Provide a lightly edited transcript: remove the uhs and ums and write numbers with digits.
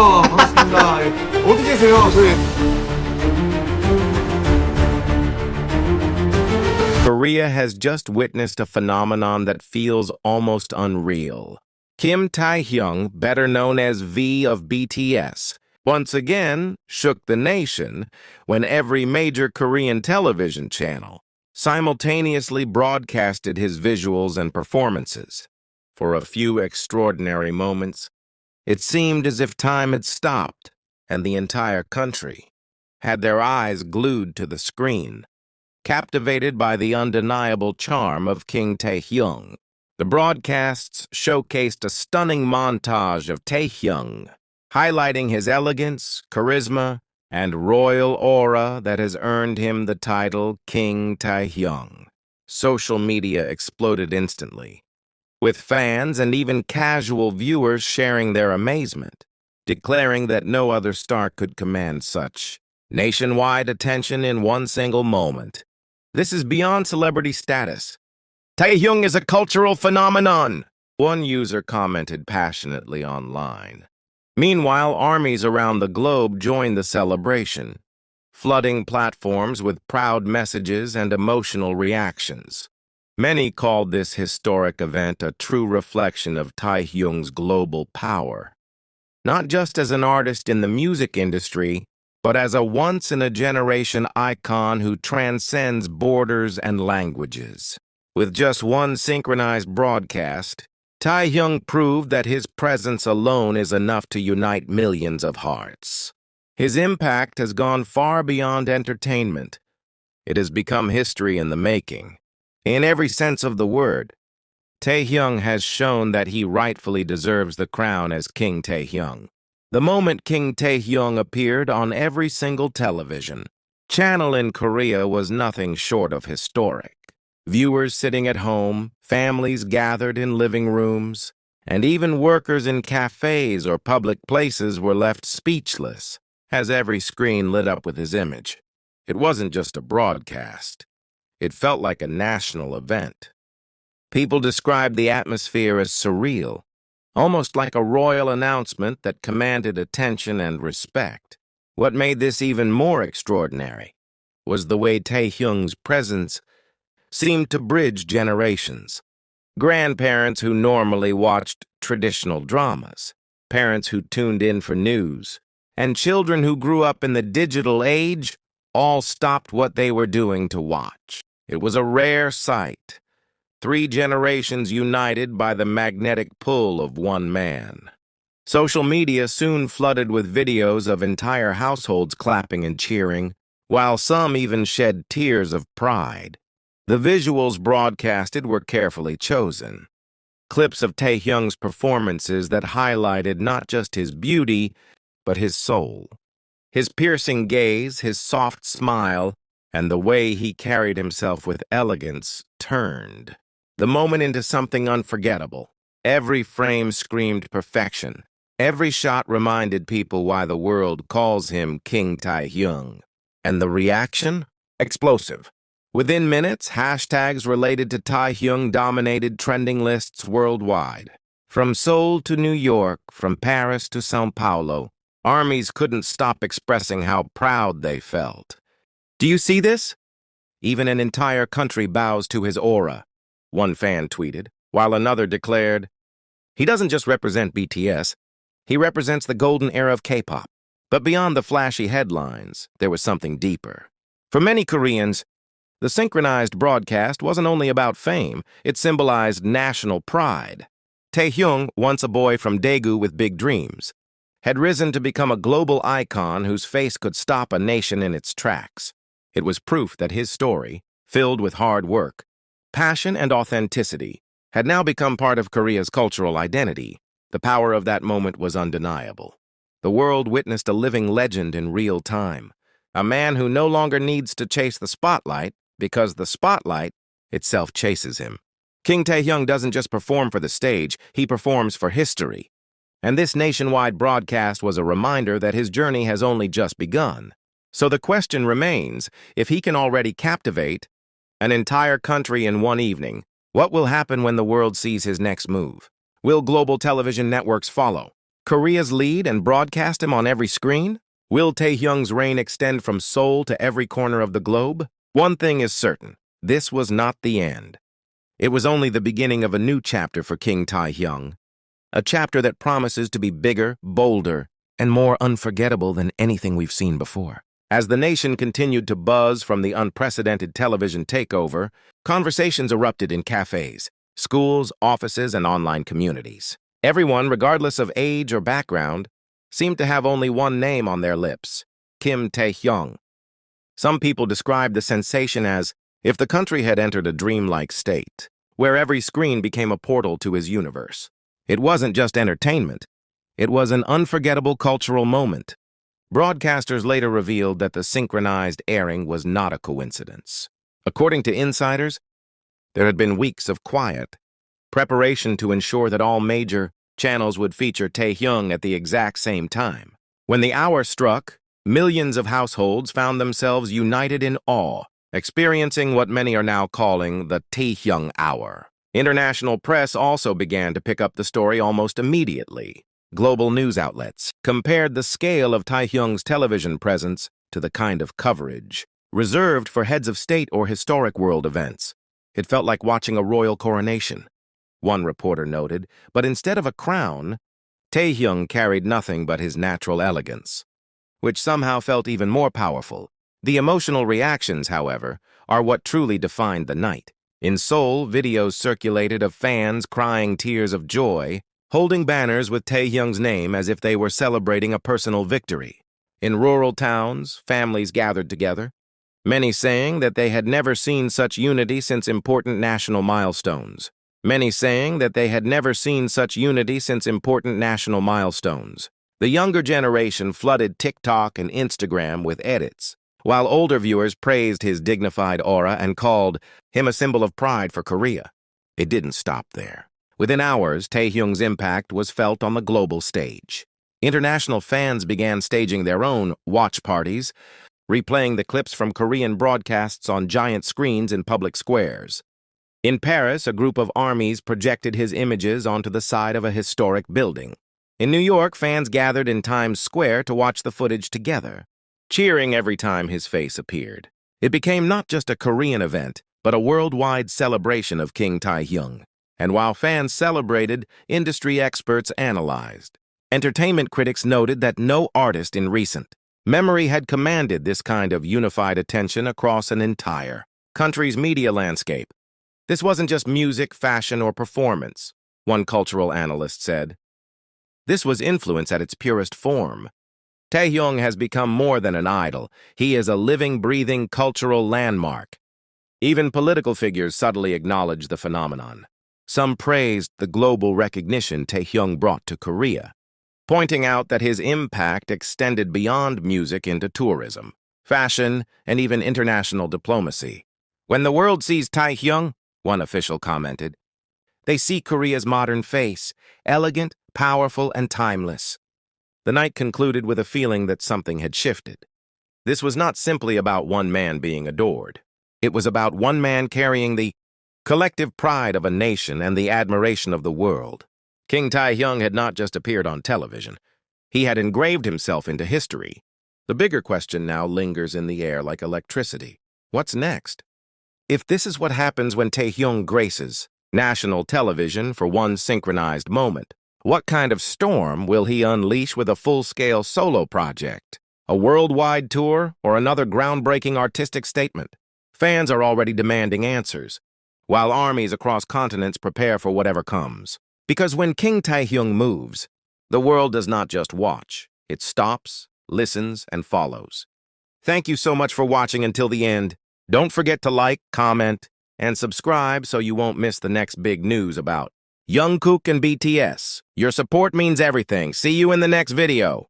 반갑습니다. 예. 어디 계세요? 저희 Korea has just witnessed a phenomenon that feels almost unreal. Kim Taehyung, better known as V of BTS, once again shook the nation when every major Korean television channel simultaneously broadcasted his visuals and performances. For a few extraordinary moments, it seemed as if time had stopped and the entire country had their eyes glued to the screen, captivated by the undeniable charm of King Taehyung. The broadcasts showcased a stunning montage of Taehyung, highlighting his elegance, charisma, and royal aura that has earned him the title King Taehyung. Social media exploded instantly, with fans and even casual viewers sharing their amazement, declaring that no other star could command such nationwide attention in one single moment. This is beyond celebrity status. Taehyung is a cultural phenomenon, one user commented passionately online. Meanwhile, armies around the globe joined the celebration, flooding platforms with proud messages and emotional reactions. Many called this historic event a true reflection of Taehyung's global power, not just as an artist in the music industry, but as a once-in-a-generation icon who transcends borders and languages. With just one synchronized broadcast, Taehyung proved that his presence alone is enough to unite millions of hearts. His impact has gone far beyond entertainment. It has become history in the making. In every sense of the word, Taehyung has shown that he rightfully deserves the crown as King Taehyung. The moment King Taehyung appeared on every single television channel in Korea was nothing short of historic. Viewers sitting at home, families gathered in living rooms, and even workers in cafes or public places were left speechless as every screen lit up with his image. It wasn't just a broadcast. It felt like a national event. People described the atmosphere as surreal, almost like a royal announcement that commanded attention and respect. What made this even more extraordinary was the way Taehyung's presence seemed to bridge generations. Grandparents who normally watched traditional dramas, parents who tuned in for news, and children who grew up in the digital age all stopped what they were doing to watch. It was a rare sight. 3 generations united by the magnetic pull of one man. Social media soon flooded with videos of entire households clapping and cheering, while some even shed tears of pride. The visuals broadcasted were carefully chosen. Clips of Taehyung's performances that highlighted not just his beauty, but his soul. His piercing gaze, his soft smile, and the way he carried himself with elegance turned the moment into something unforgettable. Every frame screamed perfection. Every shot reminded people why the world calls him King Taehyung. And the reaction? Explosive. Within minutes, hashtags related to Taehyung dominated trending lists worldwide. From Seoul to New York, from Paris to São Paulo, armies couldn't stop expressing how proud they felt. Do you see this? Even an entire country bows to his aura, one fan tweeted, while another declared, "He doesn't just represent BTS, he represents the golden era of K-pop." But beyond the flashy headlines, there was something deeper. For many Koreans, the synchronized broadcast wasn't only about fame, it symbolized national pride. Taehyung, once a boy from Daegu with big dreams, had risen to become a global icon whose face could stop a nation in its tracks. It was proof that his story, filled with hard work, passion, and authenticity, had now become part of Korea's cultural identity. The power of that moment was undeniable. The world witnessed a living legend in real time, a man who no longer needs to chase the spotlight because the spotlight itself chases him. King Taehyung doesn't just perform for the stage, he performs for history. And this nationwide broadcast was a reminder that his journey has only just begun. So the question remains, if he can already captivate an entire country in one evening, what will happen when the world sees his next move? Will global television networks follow? Korea's lead and broadcast him on every screen? Will Taehyung's reign extend from Seoul to every corner of the globe? One thing is certain, this was not the end. It was only the beginning of a new chapter for King Taehyung, a chapter that promises to be bigger, bolder, and more unforgettable than anything we've seen before. As the nation continued to buzz from the unprecedented television takeover, conversations erupted in cafes, schools, offices, and online communities. Everyone, regardless of age or background, seemed to have only one name on their lips: Kim Taehyung. Some people described the sensation as if the country had entered a dreamlike state, where every screen became a portal to his universe. It wasn't just entertainment. It was an unforgettable cultural moment. Broadcasters later revealed that the synchronized airing was not a coincidence. According to insiders, there had been weeks of quiet preparation to ensure that all major channels would feature Taehyung at the exact same time. When the hour struck, millions of households found themselves united in awe, experiencing what many are now calling the Taehyung Hour. International press also began to pick up the story almost immediately. Global news outlets compared the scale of Taehyung's television presence to the kind of coverage reserved for heads of state or historic world events. It felt like watching a royal coronation, one reporter noted, but instead of a crown, Taehyung carried nothing but his natural elegance, which somehow felt even more powerful. The emotional reactions, however, are what truly defined the night. In Seoul, videos circulated of fans crying tears of joy, holding banners with Taehyung's name as if they were celebrating a personal victory. In rural towns, families gathered together, many saying that they had never seen such unity since important national milestones. The younger generation flooded TikTok and Instagram with edits, while older viewers praised his dignified aura and called him a symbol of pride for Korea. It didn't stop there. Within hours, Taehyung's impact was felt on the global stage. International fans began staging their own watch parties, replaying the clips from Korean broadcasts on giant screens in public squares. In Paris, a group of armies projected his images onto the side of a historic building. In New York, fans gathered in Times Square to watch the footage together, cheering every time his face appeared. It became not just a Korean event, but a worldwide celebration of King Taehyung. And while fans celebrated, industry experts analyzed. Entertainment critics noted that no artist in recent memory had commanded this kind of unified attention across an entire country's media landscape. This wasn't just music, fashion, or performance, one cultural analyst said. This was influence at its purest form. Taehyung has become more than an idol. He is a living, breathing cultural landmark. Even political figures subtly acknowledged the phenomenon. Some praised the global recognition Taehyung brought to Korea, pointing out that his impact extended beyond music into tourism, fashion, and even international diplomacy. When the world sees Taehyung, one official commented, they see Korea's modern face, elegant, powerful, and timeless. The night concluded with a feeling that something had shifted. This was not simply about one man being adored. It was about one man carrying the collective pride of a nation and the admiration of the world. King Taehyung had not just appeared on television. He had engraved himself into history. The bigger question now lingers in the air like electricity. What's next? If this is what happens when Taehyung graces national television for one synchronized moment, what kind of storm will he unleash with a full-scale solo project? A worldwide tour or another groundbreaking artistic statement? Fans are already demanding answers, while armies across continents prepare for whatever comes. Because when King Taehyung moves, the world does not just watch. It stops, listens, and follows. Thank you so much for watching until the end. Don't forget to like, comment, and subscribe so you won't miss the next big news about Jungkook and BTS. Your support means everything. See you in the next video.